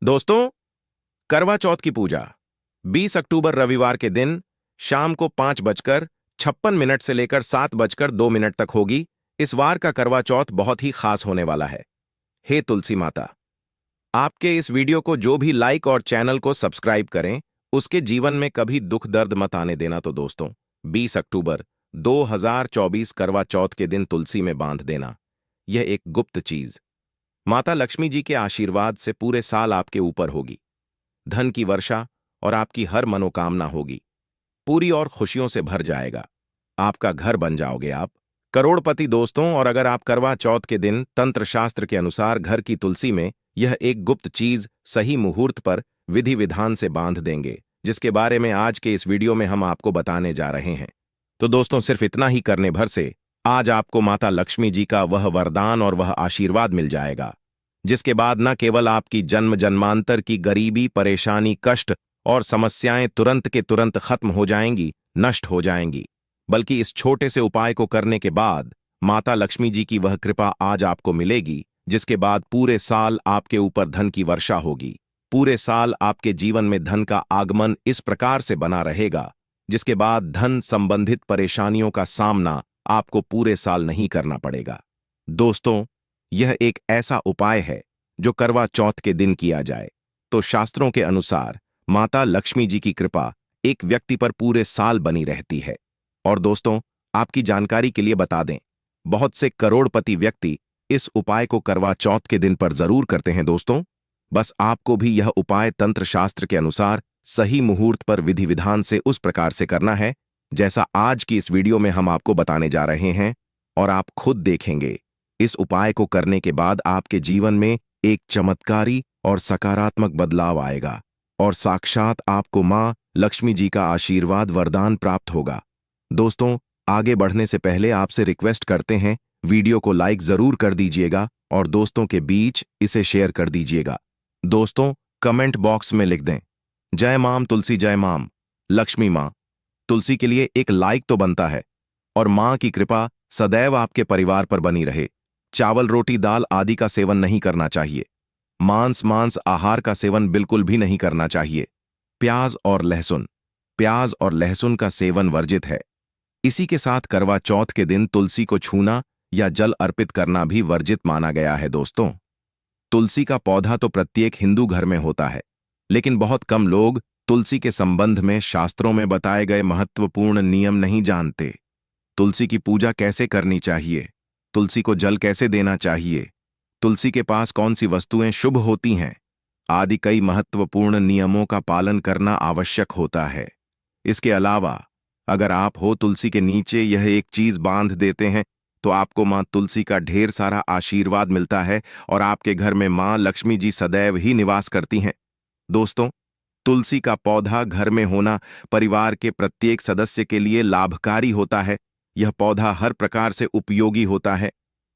दोस्तों, करवा चौथ की पूजा 20 अक्टूबर रविवार के दिन शाम को 5:56 से लेकर 7:02 तक होगी। इस वार का करवा चौथ बहुत ही खास होने वाला है। हे तुलसी माता, आपके इस वीडियो को जो भी लाइक और चैनल को सब्सक्राइब करें, उसके जीवन में कभी दुख दर्द मत आने देना। तो दोस्तों, 20 अक्टूबर 2024 करवा चौथ के दिन तुलसी में बांध देना, यह एक गुप्त चीज माता लक्ष्मी जी के आशीर्वाद से पूरे साल आपके ऊपर होगी। धन की वर्षा और आपकी हर मनोकामना होगी पूरी और खुशियों से भर जाएगा। आपका घर बन जाओगे आप करोड़पति। दोस्तों, और अगर आप करवा चौथ के दिन तंत्र शास्त्र के अनुसार घर की तुलसी में यह एक गुप्त चीज सही मुहूर्त पर विधि विधान से बांध देंगे, जिसके बारे में आज के इस वीडियो में हम आपको बताने जा रहे हैं। तो दोस्तों, सिर्फ इतना ही करने भर से आज आपको माता लक्ष्मी जी का वह वरदान और वह आशीर्वाद मिल जाएगा, जिसके बाद न केवल आपकी जन्म जन्मांतर की गरीबी, परेशानी, कष्ट और समस्याएं तुरंत के तुरंत खत्म हो जाएंगी, नष्ट हो जाएंगी, बल्कि इस छोटे से उपाय को करने के बाद माता लक्ष्मी जी की वह कृपा आज आपको मिलेगी, जिसके बाद पूरे साल आपके ऊपर धन की वर्षा होगी। पूरे साल आपके जीवन में धन का आगमन इस प्रकार से बना रहेगा, जिसके बाद धन संबंधित परेशानियों का सामना आपको पूरे साल नहीं करना पड़ेगा। दोस्तों, यह एक ऐसा उपाय है जो करवा चौथ के दिन किया जाए तो शास्त्रों के अनुसार माता लक्ष्मी जी की कृपा एक व्यक्ति पर पूरे साल बनी रहती है। और दोस्तों, आपकी जानकारी के लिए बता दें, बहुत से करोड़पति व्यक्ति इस उपाय को करवा चौथ के दिन पर जरूर करते हैं। दोस्तों, बस आपको भी यह उपाय तंत्र शास्त्र के अनुसार सही मुहूर्त पर विधि विधान से उस प्रकार से करना है जैसा आज की इस वीडियो में हम आपको बताने जा रहे हैं। और आप खुद देखेंगे, इस उपाय को करने के बाद आपके जीवन में एक चमत्कारी और सकारात्मक बदलाव आएगा और साक्षात आपको मां लक्ष्मी जी का आशीर्वाद वरदान प्राप्त होगा। दोस्तों, आगे बढ़ने से पहले आपसे रिक्वेस्ट करते हैं, वीडियो को लाइक जरूर कर दीजिएगा और दोस्तों के बीच इसे शेयर कर दीजिएगा। दोस्तों, कमेंट बॉक्स में लिख दें, जय माम तुलसी, जय माम लक्ष्मी। मां तुलसी के लिए एक लाइक तो बनता है। और मां की कृपा सदैव आपके परिवार पर बनी रहे। चावल, रोटी, दाल आदि का सेवन नहीं करना चाहिए। मांस आहार का सेवन बिल्कुल भी नहीं करना चाहिए। प्याज और लहसुन का सेवन वर्जित है। इसी के साथ करवा चौथ के दिन तुलसी को छूना या जल अर्पित करना भी वर्जित माना गया है। दोस्तों, तुलसी का पौधा तो प्रत्येक हिंदू घर में होता है, लेकिन बहुत कम लोग तुलसी के संबंध में शास्त्रों में बताए गए महत्वपूर्ण नियम नहीं जानते। तुलसी की पूजा कैसे करनी चाहिए, तुलसी को जल कैसे देना चाहिए, तुलसी के पास कौन सी वस्तुएं शुभ होती हैं आदि कई महत्वपूर्ण नियमों का पालन करना आवश्यक होता है। इसके अलावा अगर आप हो तुलसी के नीचे यह एक चीज बांध देते हैं तो आपको मां तुलसी का ढेर सारा आशीर्वाद मिलता है और आपके घर में मां लक्ष्मी जी सदैव ही निवास करती हैं। दोस्तों, तुलसी का पौधा घर में होना परिवार के प्रत्येक सदस्य के लिए लाभकारी होता है। यह पौधा हर प्रकार से उपयोगी होता है।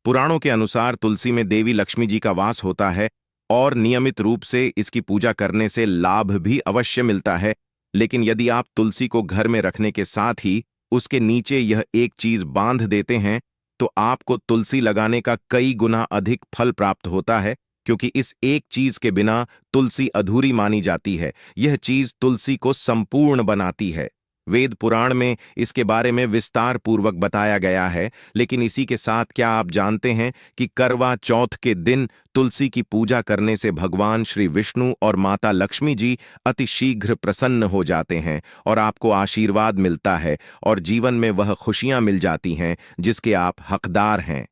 पुराणों के अनुसार तुलसी में देवी लक्ष्मी जी का वास होता है और नियमित रूप से इसकी पूजा करने से लाभ भी अवश्य मिलता है। लेकिन यदि आप तुलसी को घर में रखने के साथ ही उसके नीचे यह एक चीज बांध देते हैं तो आपको तुलसी लगाने का कई गुना अधिक फल प्राप्त होता है, क्योंकि इस एक चीज के बिना तुलसी अधूरी मानी जाती है। यह चीज तुलसी को संपूर्ण बनाती है। वेद पुराण में इसके बारे में विस्तार पूर्वक बताया गया है। लेकिन इसी के साथ क्या आप जानते हैं कि करवा चौथ के दिन तुलसी की पूजा करने से भगवान श्री विष्णु और माता लक्ष्मी जी अति शीघ्र प्रसन्न हो जाते हैं और आपको आशीर्वाद मिलता है और जीवन में वह खुशियां मिल जाती हैं जिसके आप हकदार हैं।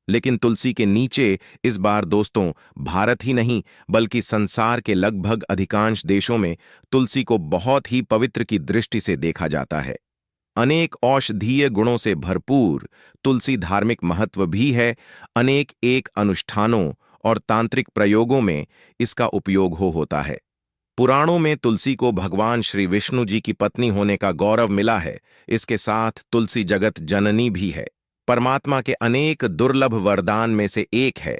लेकिन तुलसी के नीचे इस बार दोस्तों, भारत ही नहीं बल्कि संसार के लगभग अधिकांश देशों में तुलसी को बहुत ही पवित्र की दृष्टि से देखा जाता है। अनेक औषधीय गुणों से भरपूर तुलसी धार्मिक महत्व भी है। अनेक एक अनुष्ठानों और तांत्रिक प्रयोगों में इसका उपयोग होता है। पुराणों में तुलसी को भगवान श्री विष्णु जी की पत्नी होने का गौरव मिला है। इसके साथ तुलसी जगत जननी भी है। परमात्मा के अनेक दुर्लभ वरदान में से एक है।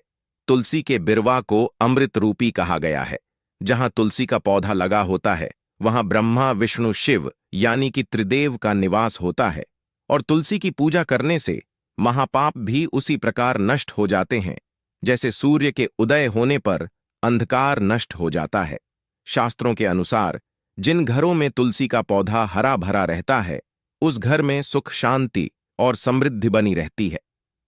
तुलसी के बिरवा को अमृत रूपी कहा गया है। जहां तुलसी का पौधा लगा होता है वहां ब्रह्मा, विष्णु, शिव यानी कि त्रिदेव का निवास होता है। और तुलसी की पूजा करने से महापाप भी उसी प्रकार नष्ट हो जाते हैं जैसे सूर्य के उदय होने पर अंधकार नष्ट हो जाता है। शास्त्रों के अनुसार जिन घरों में तुलसी का पौधा हरा भरा रहता है, उस घर में सुख शांति और समृद्धि बनी रहती है।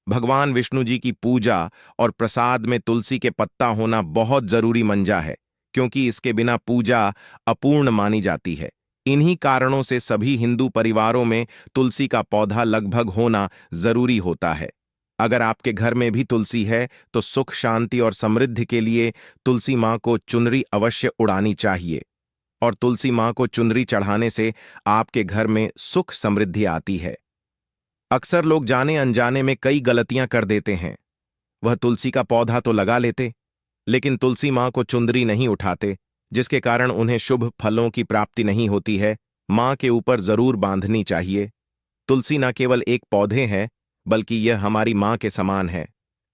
भगवान विष्णु जी की पूजा और प्रसाद में तुलसी के पत्ता होना बहुत जरूरी मंजा है, क्योंकि इसके बिना पूजा अपूर्ण मानी जाती है। इन्हीं कारणों से सभी हिंदू परिवारों में तुलसी का पौधा लगभग होना जरूरी होता है। अगर आपके घर में भी तुलसी है तो सुख शांति और समृद्धि के लिए तुलसी माँ को चुनरी अवश्य उड़ानी चाहिए। और तुलसी माँ को चुनरी चढ़ाने से आपके घर में सुख समृद्धि आती है। अक्सर लोग जाने अनजाने में कई गलतियां कर देते हैं। वह तुलसी का पौधा तो लगा लेते, लेकिन तुलसी माँ को चुंदरी नहीं उठाते, जिसके कारण उन्हें शुभ फलों की प्राप्ति नहीं होती है। माँ के ऊपर जरूर बांधनी चाहिए। तुलसी न केवल एक पौधे है, बल्कि यह हमारी माँ के समान है।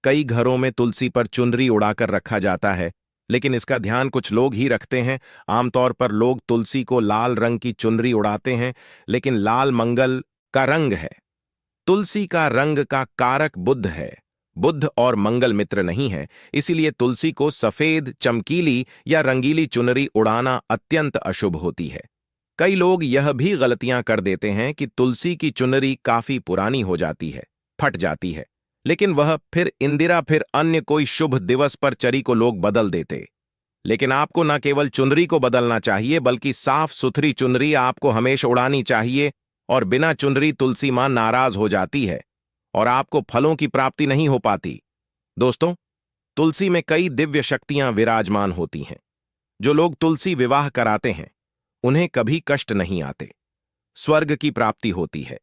कई घरों में तुलसी पर चुनरी उड़ाकर रखा जाता है, लेकिन इसका ध्यान कुछ लोग ही रखते हैं। आमतौर पर लोग तुलसी को लाल रंग की चुनरी उड़ाते हैं, लेकिन लाल मंगल का रंग है। तुलसी का रंग का कारक बुध है। बुध और मंगल मित्र नहीं है, इसीलिए तुलसी को सफेद, चमकीली या रंगीली चुनरी उड़ाना अत्यंत अशुभ होती है। कई लोग यह भी गलतियां कर देते हैं कि तुलसी की चुनरी काफी पुरानी हो जाती है, फट जाती है, लेकिन वह फिर इंदिरा फिर अन्य कोई शुभ दिवस पर चरी को लोग बदल देते। लेकिन आपको न केवल चुनरी को बदलना चाहिए, बल्कि साफ सुथरी चुनरी आपको हमेशा उड़ानी चाहिए। और बिना चुनरी तुलसी मां नाराज हो जाती है और आपको फलों की प्राप्ति नहीं हो पाती। दोस्तों, तुलसी में कई दिव्य शक्तियां विराजमान होती हैं। जो लोग तुलसी विवाह कराते हैं, उन्हें कभी कष्ट नहीं आते। स्वर्ग की प्राप्ति होती है,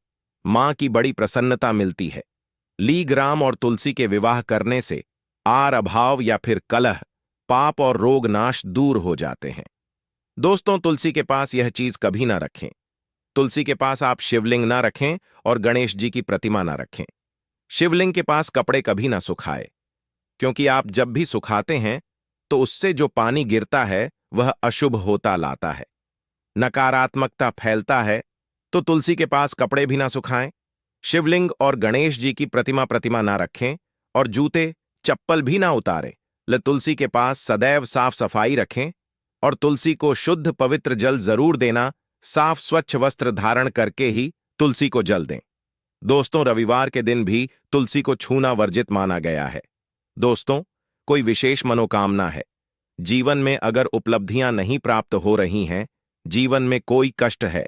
मां की बड़ी प्रसन्नता मिलती है। लीग्राम और तुलसी के विवाह करने से आर अभाव या फिर कलह, पाप और रोग नाश दूर हो जाते हैं। दोस्तों, तुलसी के पास यह चीज कभी ना रखें। तुलसी के पास आप शिवलिंग ना रखें और गणेश जी की प्रतिमा ना रखें। शिवलिंग के पास कपड़े कभी ना सुखाए, क्योंकि आप जब भी सुखाते हैं तो उससे जो पानी गिरता है वह अशुभ होता लाता है, नकारात्मकता फैलता है। तो तुलसी के पास कपड़े भी ना सुखाएं, शिवलिंग और गणेश जी की प्रतिमा ना रखें और जूते चप्पल भी ना उतारें। तुलसी के पास सदैव साफ सफाई रखें और तुलसी को शुद्ध पवित्र जल जरूर देना। साफ स्वच्छ वस्त्र धारण करके ही तुलसी को जल दें। दोस्तों, रविवार के दिन भी तुलसी को छूना वर्जित माना गया है। दोस्तों, कोई विशेष मनोकामना है, जीवन में अगर उपलब्धियां नहीं प्राप्त हो रही हैं, जीवन में कोई कष्ट है,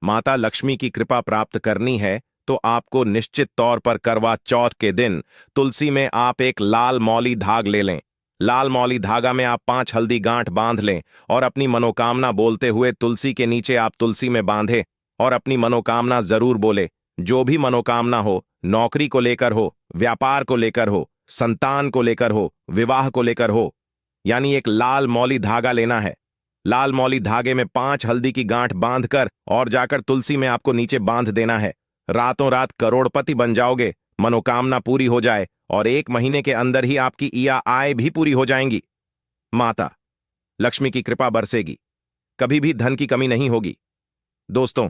माता लक्ष्मी की कृपा प्राप्त करनी है, तो आपको निश्चित तौर पर करवा चौथ के दिन तुलसी में आप एक लाल मौली धाग ले लें। लाल मौली धागा में आप 5 हल्दी गांठ बांध लें और अपनी मनोकामना बोलते हुए तुलसी के नीचे आप तुलसी में बांधे और अपनी मनोकामना जरूर बोले। जो भी मनोकामना हो, नौकरी को लेकर हो, व्यापार को लेकर हो, संतान को लेकर हो, विवाह को लेकर हो, यानी एक लाल मौली धागा लेना है। लाल मौली धागे में 5 हल्दी की गांठ बांधकर और जाकर तुलसी में आपको नीचे बांध देना है। रातों रात करोड़पति बन जाओगे, मनोकामना पूरी हो जाए और 1 महीने के अंदर ही आपकी या आय भी पूरी हो जाएंगी। माता लक्ष्मी की कृपा बरसेगी, कभी भी धन की कमी नहीं होगी। दोस्तों,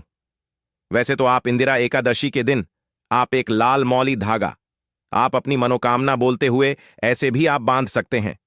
वैसे तो आप इंदिरा एकादशी के दिन आप एक लाल मौली धागा आप अपनी मनोकामना बोलते हुए ऐसे भी आप बांध सकते हैं।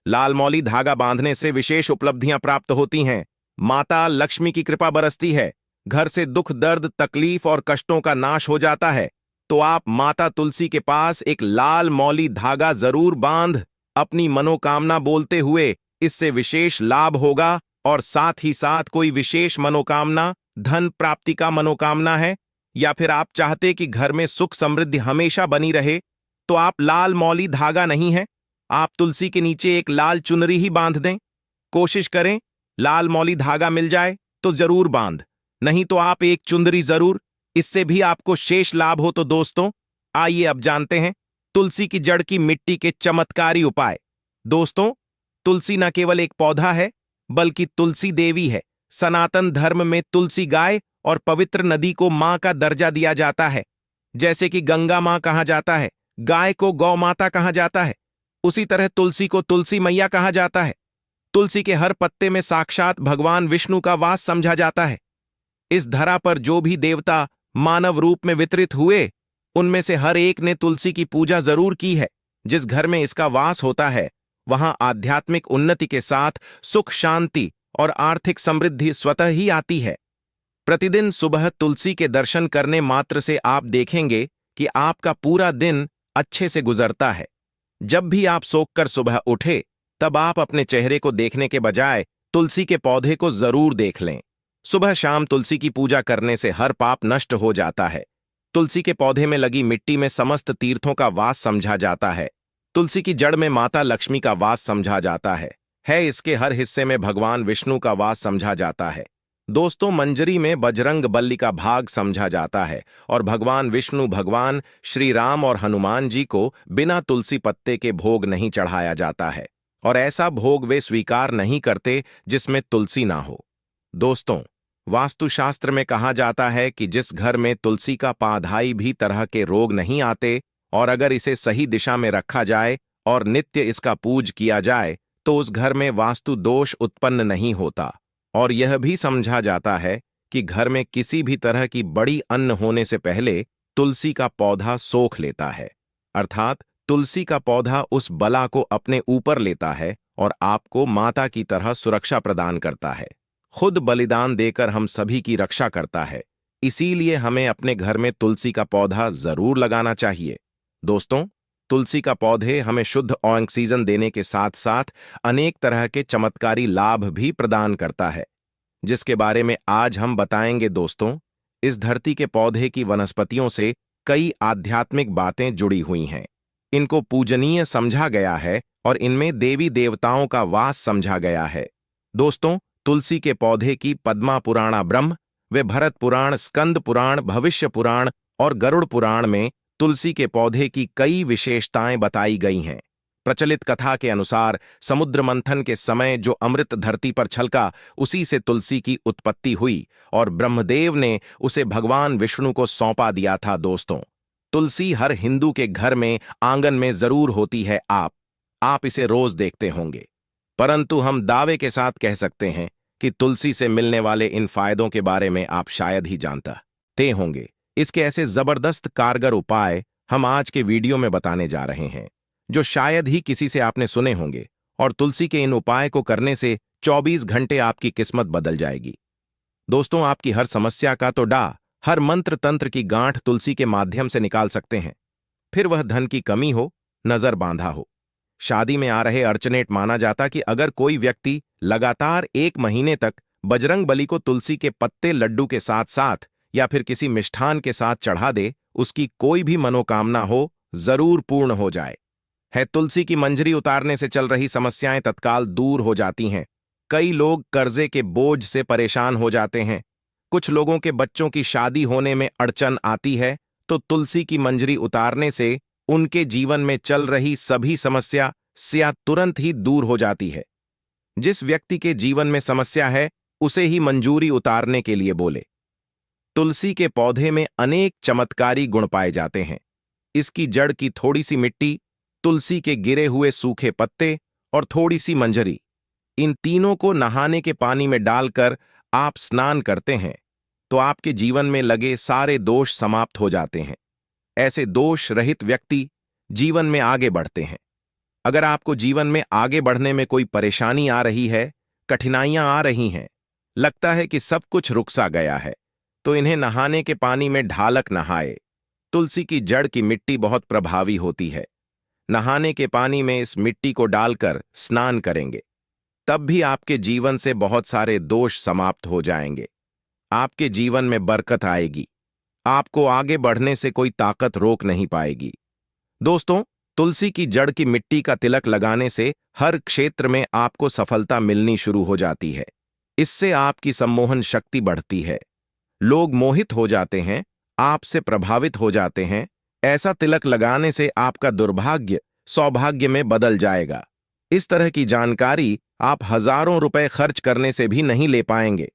लाल मौली धागा बांधने से विशेष उपलब्धियां प्राप्त होती हैं। माता लक्ष्मी की कृपा बरसती है, घर से दुख दर्द तकलीफ और कष्टों का नाश हो जाता है। तो आप माता तुलसी के पास एक लाल मौली धागा जरूर बांध अपनी मनोकामना बोलते हुए, इससे विशेष लाभ होगा। और साथ ही साथ कोई विशेष मनोकामना, धन प्राप्ति का मनोकामना है, या फिर आप चाहते कि घर में सुख समृद्धि हमेशा बनी रहे, तो आप लाल मौली धागा नहीं है, आप तुलसी के नीचे एक लाल चुनरी ही बांध दें। कोशिश करें लाल मौली धागा मिल जाए तो जरूर बांध, नहीं तो आप एक चुंदरी जरूर, इससे भी आपको शेष लाभ हो। तो दोस्तों, आइए अब जानते हैं तुलसी की जड़ की मिट्टी के चमत्कारी उपाय। दोस्तों, तुलसी न केवल एक पौधा है, बल्कि तुलसी देवी है। सनातन धर्म में तुलसी गाय और पवित्र नदी को मां का दर्जा दिया जाता है। जैसे कि गंगा मां कहा जाता है, गाय को गौ माता कहा जाता है, उसी तरह तुलसी को तुलसी मैया कहा जाता है। तुलसी के हर पत्ते में साक्षात भगवान विष्णु का वास समझा जाता है। इस धरा पर जो भी देवता मानव रूप में वितरित हुए, उनमें से हर एक ने तुलसी की पूजा जरूर की है। जिस घर में इसका वास होता है, वहां आध्यात्मिक उन्नति के साथ सुख, शांति और आर्थिक समृद्धि स्वतः ही आती है। प्रतिदिन सुबह तुलसी के दर्शन करने मात्र से आप देखेंगे कि आपका पूरा दिन अच्छे से गुजरता है। जब भी आप सोकर सुबह उठे, तब आप अपने चेहरे को देखने के बजाय तुलसी के पौधे को जरूर देख लें। सुबह शाम तुलसी की पूजा करने से हर पाप नष्ट हो जाता है। तुलसी के पौधे में लगी मिट्टी में समस्त तीर्थों का वास समझा जाता है। तुलसी की जड़ में माता लक्ष्मी का वास समझा जाता है इसके हर हिस्से में भगवान विष्णु का वास समझा जाता है। दोस्तों, मंजरी में बजरंग बली का भाग समझा जाता है और भगवान विष्णु, भगवान श्री राम और हनुमान जी को बिना तुलसी पत्ते के भोग नहीं चढ़ाया जाता है और ऐसा भोग वे स्वीकार नहीं करते जिसमें तुलसी ना हो। दोस्तों, वास्तुशास्त्र में कहा जाता है कि जिस घर में तुलसी का पाधाई भी तरह के रोग नहीं आते और अगर इसे सही दिशा में रखा जाए और नित्य इसका पूज किया जाए तो उस घर में वास्तु दोष उत्पन्न नहीं होता। और यह भी समझा जाता है कि घर में किसी भी तरह की बड़ी अन्न होने से पहले तुलसी का पौधा सोख लेता है, अर्थात तुलसी का पौधा उस बला को अपने ऊपर लेता है और आपको माता की तरह सुरक्षा प्रदान करता है। खुद बलिदान देकर हम सभी की रक्षा करता है। इसीलिए हमें अपने घर में तुलसी का पौधा जरूर लगाना चाहिए। दोस्तों, तुलसी का पौधे हमें शुद्ध ऑक्सीजन देने के साथ साथ अनेक तरह के चमत्कारी लाभ भी प्रदान करता है, जिसके बारे में आज हम बताएंगे। दोस्तों, इस धरती के पौधे की वनस्पतियों से कई आध्यात्मिक बातें जुड़ी हुई हैं। इनको पूजनीय समझा गया है और इनमें देवी देवताओं का वास समझा गया है। दोस्तों, तुलसी के पौधे की पद्मा पुराण ब्रह्म व भरत पुराण, स्कंद पुराण, भविष्य पुराण और गरुड़ पुराण में तुलसी के पौधे की कई विशेषताएं बताई गई हैं। प्रचलित कथा के अनुसार समुद्र मंथन के समय जो अमृत धरती पर छलका, उसी से तुलसी की उत्पत्ति हुई और ब्रह्मदेव ने उसे भगवान विष्णु को सौंपा दिया था। दोस्तों, तुलसी हर हिंदू के घर में, आंगन में जरूर होती है। आप इसे रोज देखते होंगे, परंतु हम दावे के साथ कह सकते हैं कि तुलसी से मिलने वाले इन फायदों के बारे में आप शायद ही जानते होंगे। इसके ऐसे जबरदस्त कारगर उपाय हम आज के वीडियो में बताने जा रहे हैं, जो शायद ही किसी से आपने सुने होंगे। और तुलसी के इन उपाय को करने से 24 घंटे आपकी किस्मत बदल जाएगी। दोस्तों, आपकी हर समस्या का तो हर मंत्र तंत्र की गांठ तुलसी के माध्यम से निकाल सकते हैं। फिर वह धन की कमी हो, नजर बांधा हो, शादी में आ रहे अर्चनेट, माना जाता कि अगर कोई व्यक्ति लगातार 1 महीने तक बजरंग बली को तुलसी के पत्ते लड्डू के साथ साथ या फिर किसी मिष्ठान के साथ चढ़ा दे, उसकी कोई भी मनोकामना हो जरूर पूर्ण हो जाए। तुलसी की मंजरी उतारने से चल रही समस्याएं तत्काल दूर हो जाती हैं। कई लोग कर्जे के बोझ से परेशान हो जाते हैं। कुछ लोगों के बच्चों की शादी होने में अड़चन आती है, तो तुलसी की मंजरी उतारने से उनके जीवन में चल रही सभी समस्या तुरंत ही दूर हो जाती है। जिस व्यक्ति के जीवन में समस्या है, उसे ही मंजूरी उतारने के लिए बोले। तुलसी के पौधे में अनेक चमत्कारी गुण पाए जाते हैं। इसकी जड़ की थोड़ी सी मिट्टी, तुलसी के गिरे हुए सूखे पत्ते और थोड़ी सी मंजरी, इन तीनों को नहाने के पानी में डालकर आप स्नान करते हैं तो आपके जीवन में लगे सारे दोष समाप्त हो जाते हैं। ऐसे दोष रहित व्यक्ति जीवन में आगे बढ़ते हैं। अगर आपको जीवन में आगे बढ़ने में कोई परेशानी आ रही है, कठिनाइयां आ रही हैं, लगता है कि सब कुछ रुक सा गया है, तो इन्हें नहाने के पानी में ढालक नहाए। तुलसी की जड़ की मिट्टी बहुत प्रभावी होती है। नहाने के पानी में इस मिट्टी को डालकर स्नान करेंगे, तब भी आपके जीवन से बहुत सारे दोष समाप्त हो जाएंगे। आपके जीवन में बरकत आएगी। आपको आगे बढ़ने से कोई ताकत रोक नहीं पाएगी। दोस्तों, तुलसी की जड़ की मिट्टी का तिलक लगाने से हर क्षेत्र में आपको सफलता मिलनी शुरू हो जाती है। इससे आपकी सम्मोहन शक्ति बढ़ती है। लोग मोहित हो जाते हैं, आपसे प्रभावित हो जाते हैं। ऐसा तिलक लगाने से आपका दुर्भाग्य सौभाग्य में बदल जाएगा। इस तरह की जानकारी आप हजारों रुपए खर्च करने से भी नहीं ले पाएंगे।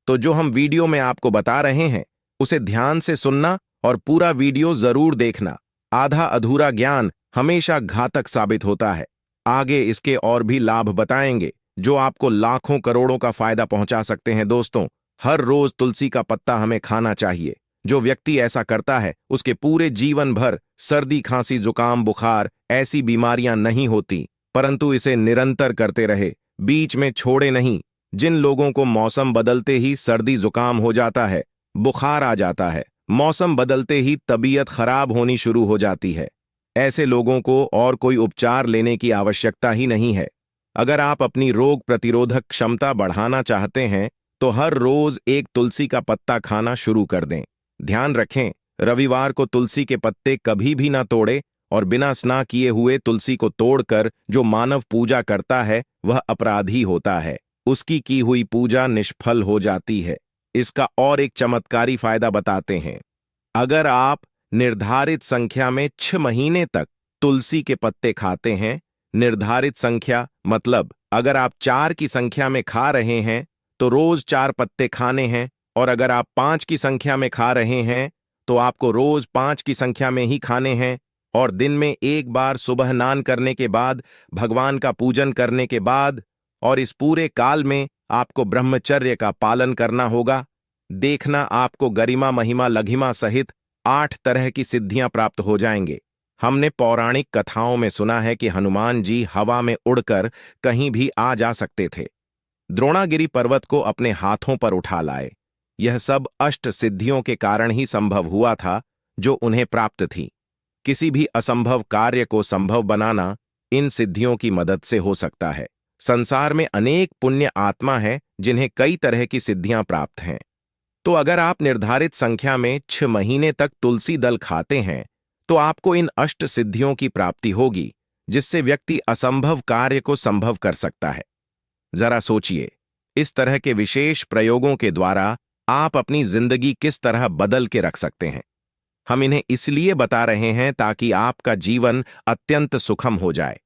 तो जो हम वीडियो में आपको बता रहे हैं, उसे ध्यान से सुनना और पूरा वीडियो जरूर देखना। आधा अधूरा ज्ञान हमेशा घातक साबित होता है। आगे इसके और भी लाभ बताएंगे जो आपको लाखों करोड़ों का फायदा पहुंचा सकते हैं। दोस्तों, हर रोज तुलसी का पत्ता हमें खाना चाहिए। जो व्यक्ति ऐसा करता है, उसके पूरे जीवन भर सर्दी, खांसी, जुकाम, बुखार ऐसी बीमारियां नहीं होती। परंतु इसे निरंतर करते रहे, बीच में छोड़े नहीं। जिन लोगों को मौसम बदलते ही सर्दी जुकाम हो जाता है, बुखार आ जाता है, मौसम बदलते ही तबीयत खराब होनी शुरू हो जाती है, ऐसे लोगों को और कोई उपचार लेने की आवश्यकता ही नहीं है। अगर आप अपनी रोग प्रतिरोधक क्षमता बढ़ाना चाहते हैं तो हर रोज एक तुलसी का पत्ता खाना शुरू कर दें। ध्यान रखें, रविवार को तुलसी के पत्ते कभी भी ना तोड़े, और बिना स्नान किए हुए तुलसी को तोड़कर जो मानव पूजा करता है वह अपराधी होता है, उसकी की हुई पूजा निष्फल हो जाती है। इसका और एक चमत्कारी फायदा बताते हैं। अगर आप निर्धारित संख्या में 6 महीने तक तुलसी के पत्ते खाते हैं, निर्धारित संख्या मतलब अगर आप 4 की संख्या में खा रहे हैं तो रोज 4 पत्ते खाने हैं, और अगर आप 5 की संख्या में खा रहे हैं तो आपको रोज 5 की संख्या में ही खाने हैं, और दिन में एक बार सुबह स्नान करने के बाद, भगवान का पूजन करने के बाद, और इस पूरे काल में आपको ब्रह्मचर्य का पालन करना होगा। देखना, आपको गरिमा महिमा लघिमा सहित 8 तरह की सिद्धियां प्राप्त हो जाएंगे। हमने पौराणिक कथाओं में सुना है कि हनुमान जी हवा में उड़कर कहीं भी आ जा सकते थे, द्रोणागिरी पर्वत को अपने हाथों पर उठा लाए। यह सब अष्ट सिद्धियों के कारण ही संभव हुआ था जो उन्हें प्राप्त थी। किसी भी असंभव कार्य को संभव बनाना इन सिद्धियों की मदद से हो सकता है। संसार में अनेक पुण्य आत्मा है जिन्हें कई तरह की सिद्धियां प्राप्त हैं। तो अगर आप निर्धारित संख्या में 6 महीने तक तुलसी दल खाते हैं तो आपको इन अष्ट सिद्धियों की प्राप्ति होगी, जिससे व्यक्ति असंभव कार्य को संभव कर सकता है। जरा सोचिए, इस तरह के विशेष प्रयोगों के द्वारा आप अपनी जिंदगी किस तरह बदल के रख सकते हैं। हम इन्हें इसलिए बता रहे हैं ताकि आपका जीवन अत्यंत सुखम हो जाए।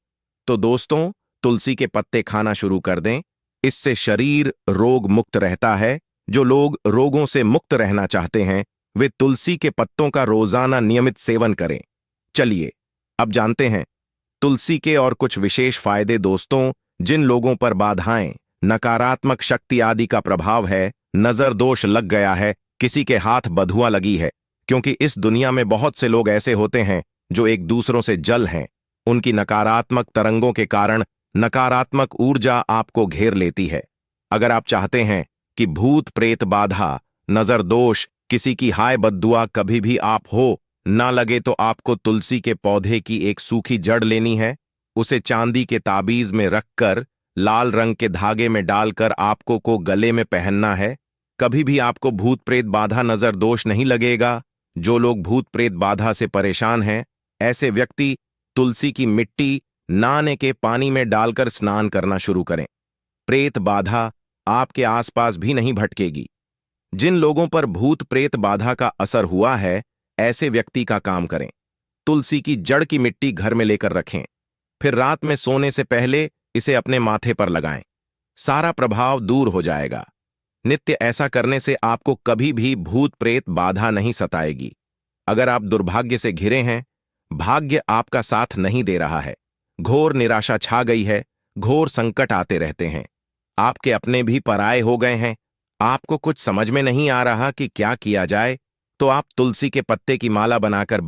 तो दोस्तों, तुलसी के पत्ते खाना शुरू कर दें। इससे शरीर रोग मुक्त रहता है। जो लोग रोगों से मुक्त रहना चाहते हैं वे तुलसी के पत्तों का रोजाना नियमित सेवन करें। चलिए अब जानते हैं तुलसी के और कुछ विशेष फायदे। दोस्तों, जिन लोगों पर बाधाएं, नकारात्मक शक्ति आदि का प्रभाव है, नजर दोष लग गया है, किसी के हाथ बधुआ लगी है, क्योंकि इस दुनिया में बहुत से लोग ऐसे होते हैं जो एक दूसरों से जल हैं। उनकी नकारात्मक तरंगों के कारण नकारात्मक ऊर्जा आपको घेर लेती है। अगर आप चाहते हैं कि भूत प्रेत बाधा, नजर दोष, किसी की हाय बद्दुआ कभी भी आप हो ना लगे, तो आपको तुलसी के पौधे की एक सूखी जड़ लेनी है। उसे चांदी के ताबीज में रखकर लाल रंग के धागे में डालकर आपको को गले में पहनना है। कभी भी आपको भूत प्रेत बाधा, नजर दोष नहीं लगेगा। जो लोग भूत प्रेत बाधा से परेशान हैं, ऐसे व्यक्ति तुलसी की मिट्टी नहाने के पानी में डालकर स्नान करना शुरू करें। प्रेत बाधा आपके आसपास भी नहीं भटकेगी। जिन लोगों पर भूत प्रेत बाधा का असर हुआ है, ऐसे व्यक्ति का काम करें, तुलसी की जड़ की मिट्टी घर में लेकर रखें, फिर रात में सोने से पहले इसे अपने माथे पर लगाएं। सारा प्रभाव दूर हो जाएगा। नित्य ऐसा करने से आपको कभी भी भूत प्रेत बाधा नहीं सताएगी। अगर आप दुर्भाग्य से घिरे हैं, भाग्य आपका साथ नहीं दे रहा है, घोर निराशा छा गई है, घोर संकट आते रहते हैं, आपके अपने भी पराये हो गए हैं, आपको कुछ समझ में नहीं आ रहा कि क्या किया जाए, तो आप तुलसी के पत्ते की माला बनाकर